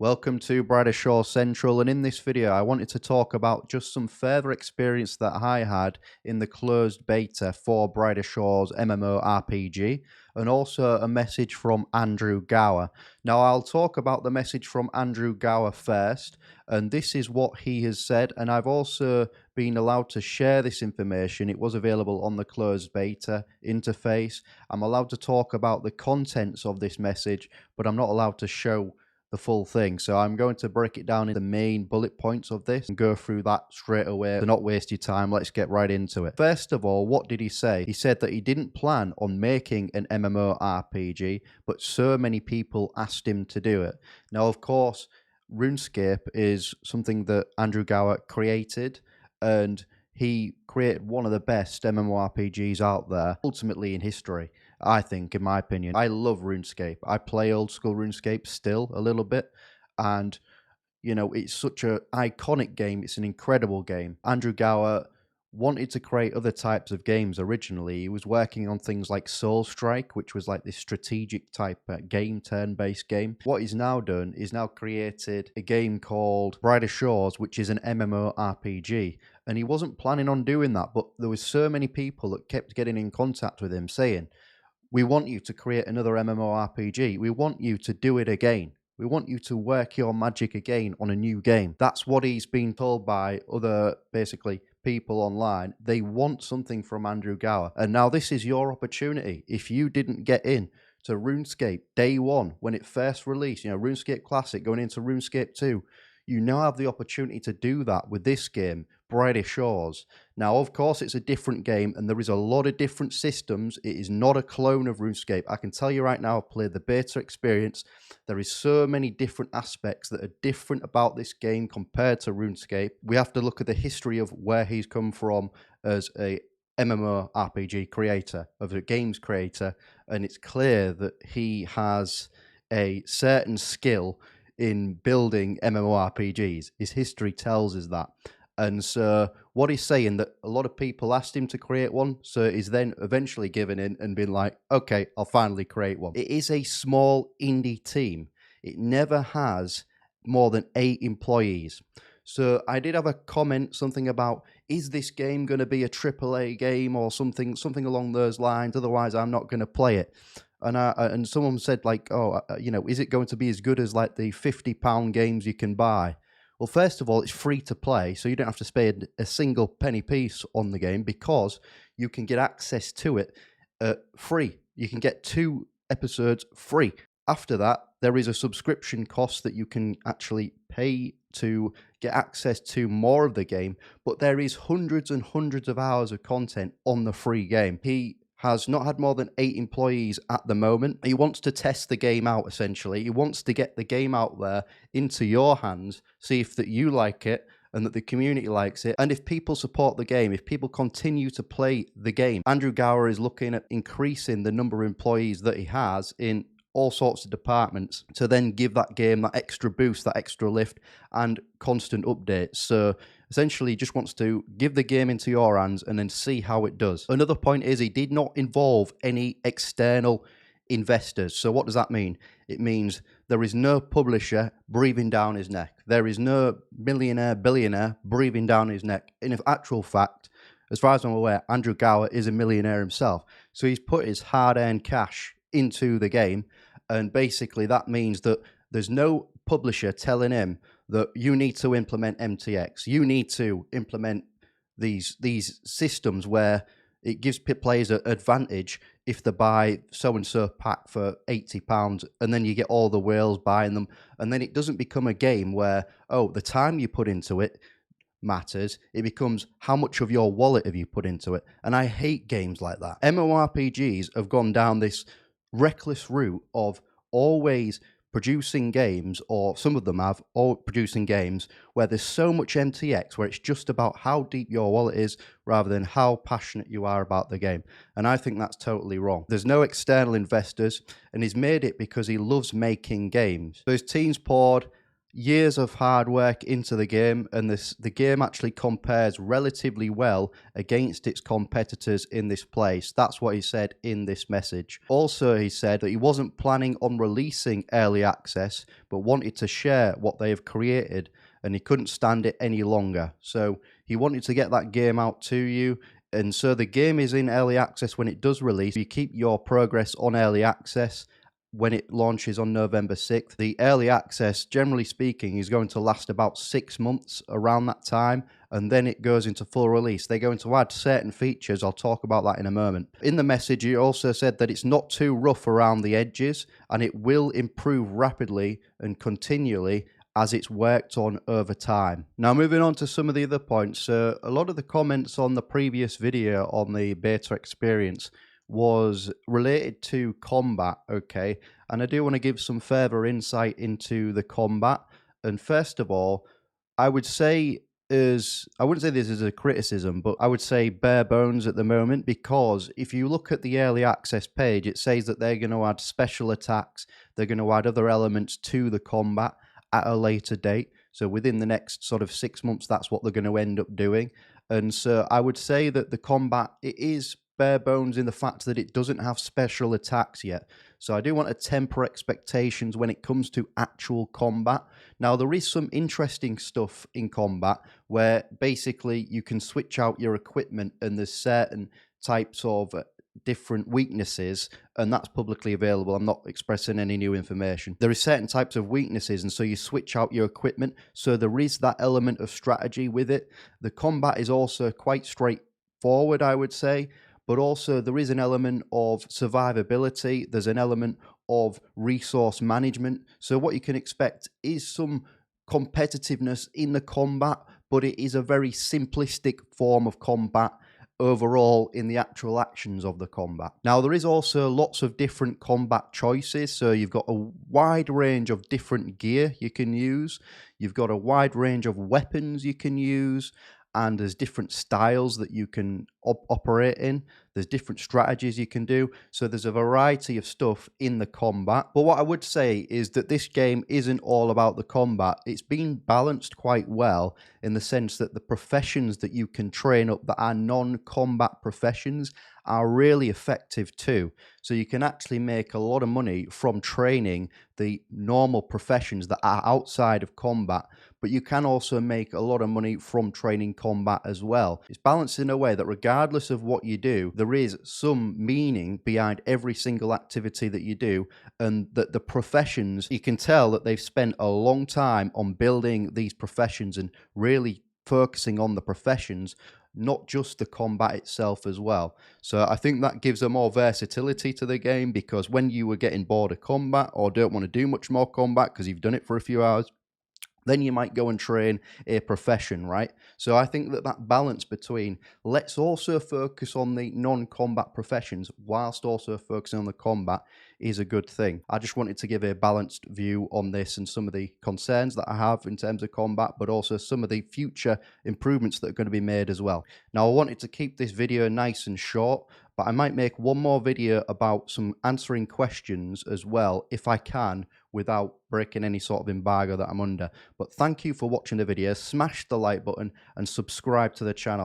Welcome to Brighter Shore Central, and in this video I wanted to talk about just some further experience that I had in the closed beta for Brighter Shore's MMORPG, and also a message from Andrew Gower. Now I'll talk about the message from Andrew Gower first, and this is what he has said, and I've also been allowed to share this information. It was available on the closed beta interface. I'm allowed to talk about the contents of this message, but I'm not allowed to show the full thing. So I'm going to break it down into the main bullet points of this and go through that straight away. To not waste your time, let's get right into it. First of all, what did he say? He said that he didn't plan on making an MMORPG, but so many people asked him to do it. Now, of course, RuneScape is something that Andrew Gower created, and he created one of the best MMORPGs out there, ultimately in history. I think, in my opinion. I love RuneScape. I play old school RuneScape still a little bit, and you know, it's such an iconic game. It's an incredible game. Andrew Gower wanted to create other types of games originally. He was working on things like Soul Strike, which was like this strategic type game, turn-based game. What he's now done is now created a game called Brighter Shores, which is an MMORPG. And he wasn't planning on doing that, but there was so many people that kept getting in contact with him saying, we want you to create another MMORPG. We want you to do it again. We want you to work your magic again on a new game. That's what he's been told by other, basically, people online. They want something from Andrew Gower. And now this is your opportunity. If you didn't get in to RuneScape day one, when it first released, you know, RuneScape Classic going into RuneScape 2, you now have the opportunity to do that with this game, Brighter Shores. Now, of course, it's a different game, and there is a lot of different systems. It is not a clone of RuneScape. I can tell you right now, I've played the beta experience. There is so many different aspects that are different about this game compared to RuneScape. We have to look at the history of where he's come from as a MMORPG creator, of a games creator, and it's clear that he has a certain skill in building MMORPGs. His history tells us that. And so what he's saying, that a lot of people asked him to create one, so he's then eventually given in and been like, okay, I'll finally create one. It is a small indie team. It never has more than 8 employees. So I did have a comment, something about, is this game going to be a AAA game or something along those lines? Otherwise, I'm not going to play it. And someone said, like, oh, you know, is it going to be as good as like the £50 games you can buy? Well, first of all, it's free to play, so you don't have to spend a single penny piece on the game because you can get access to it free. You can get 2 episodes free. After that, there is a subscription cost that you can actually pay to get access to more of the game, but there is hundreds and hundreds of hours of content on the free game. He has not had more than 8 employees at the moment. He wants to test the game out, essentially. He wants to get the game out there into your hands, see if that you like it and that the community likes it. And if people support the game, if people continue to play the game, Andrew Gower is looking at increasing the number of employees that he has in all sorts of departments to then give that game that extra boost, that extra lift, and constant updates. So essentially, he just wants to give the game into your hands and then see how it does. Another point is he did not involve any external investors. So what does that mean? It means there is no publisher breathing down his neck. There is no millionaire, billionaire breathing down his neck. In actual fact, as far as I'm aware, Andrew Gower is a millionaire himself. So he's put his hard-earned cash into the game, and basically that means that there's no publisher telling him that you need to implement MTX, you need to implement these systems where it gives players an advantage if they buy so-and-so pack for £80 and then you get all the whales buying them, and then it doesn't become a game where, oh, the time you put into it matters. It becomes how much of your wallet have you put into it. And I hate games like that. MMORPGs have gone down this reckless route of always producing games, or some of them have, or producing games where there's so much MTX, where it's just about how deep your wallet is rather than how passionate you are about the game. And I think that's totally wrong. There's no external investors, and he's made it because he loves making games. So his team's poured years of hard work into the game, and the game actually compares relatively well against its competitors in this place. That's what he said in this message. Also, he said that he wasn't planning on releasing early access, but wanted to share what they have created, and he couldn't stand it any longer. So he wanted to get that game out to you. And so the game is in early access when it does release. You keep your progress on early access when it launches on November 6th. The early access, generally speaking, is going to last about 6 months around that time, and then it goes into full release. They're going to add certain features. I'll talk about that in a moment. In the message, he also said that it's not too rough around the edges, and it will improve rapidly and continually as it's worked on over time. Now, moving on to some of the other points. So a lot of the comments on the previous video on the beta experience was related to combat, okay? And I do want to give some further insight into the combat. And first of all, I would say I wouldn't say this is a criticism, but I would say bare bones at the moment, because if you look at the early access page, it says that they're going to add special attacks, they're going to add other elements to the combat at a later date. So within the next sort of 6 months, that's what they're going to end up doing. And so I would say that the combat, it is bare bones in the fact that it doesn't have special attacks yet. So I do want to temper expectations when it comes to actual combat. Now, there is some interesting stuff in combat where basically you can switch out your equipment, and there's certain types of different weaknesses, and that's publicly available. I'm not expressing any new information. There is certain types of weaknesses, and so you switch out your equipment. So there is that element of strategy with it. The combat is also quite straightforward, I would say, but also there is an element of survivability. There's an element of resource management. So what you can expect is some competitiveness in the combat, but it is a very simplistic form of combat overall in the actual actions of the combat. Now, there is also lots of different combat choices. So you've got a wide range of different gear you can use. You've got a wide range of weapons you can use, and there's different styles that you can operate in. There's different strategies you can do. So there's a variety of stuff in the combat. But what I would say is that this game isn't all about the combat. It's been balanced quite well in the sense that the professions that you can train up that are non-combat professions are really effective too. So you can actually make a lot of money from training the normal professions that are outside of combat, but you can also make a lot of money from training combat as well. It's balanced in a way that regardless of what you do, there is some meaning behind every single activity that you do, and that the professions, you can tell that they've spent a long time on building these professions and really focusing on the professions, not just the combat itself as well. So I think that gives a more versatility to the game, because when you were getting bored of combat or don't want to do much more combat because you've done it for a few hours, then you might go and train a profession, right? So I think that that balance between let's also focus on the non-combat professions whilst also focusing on the combat is a good thing. I just wanted to give a balanced view on this and some of the concerns that I have in terms of combat, but also some of the future improvements that are going to be made as well. Now, I wanted to keep this video nice and short, but I might make one more video about some answering questions as well, if I can, without breaking any sort of embargo that I'm under. But thank you for watching the video. Smash the like button and subscribe to the channel.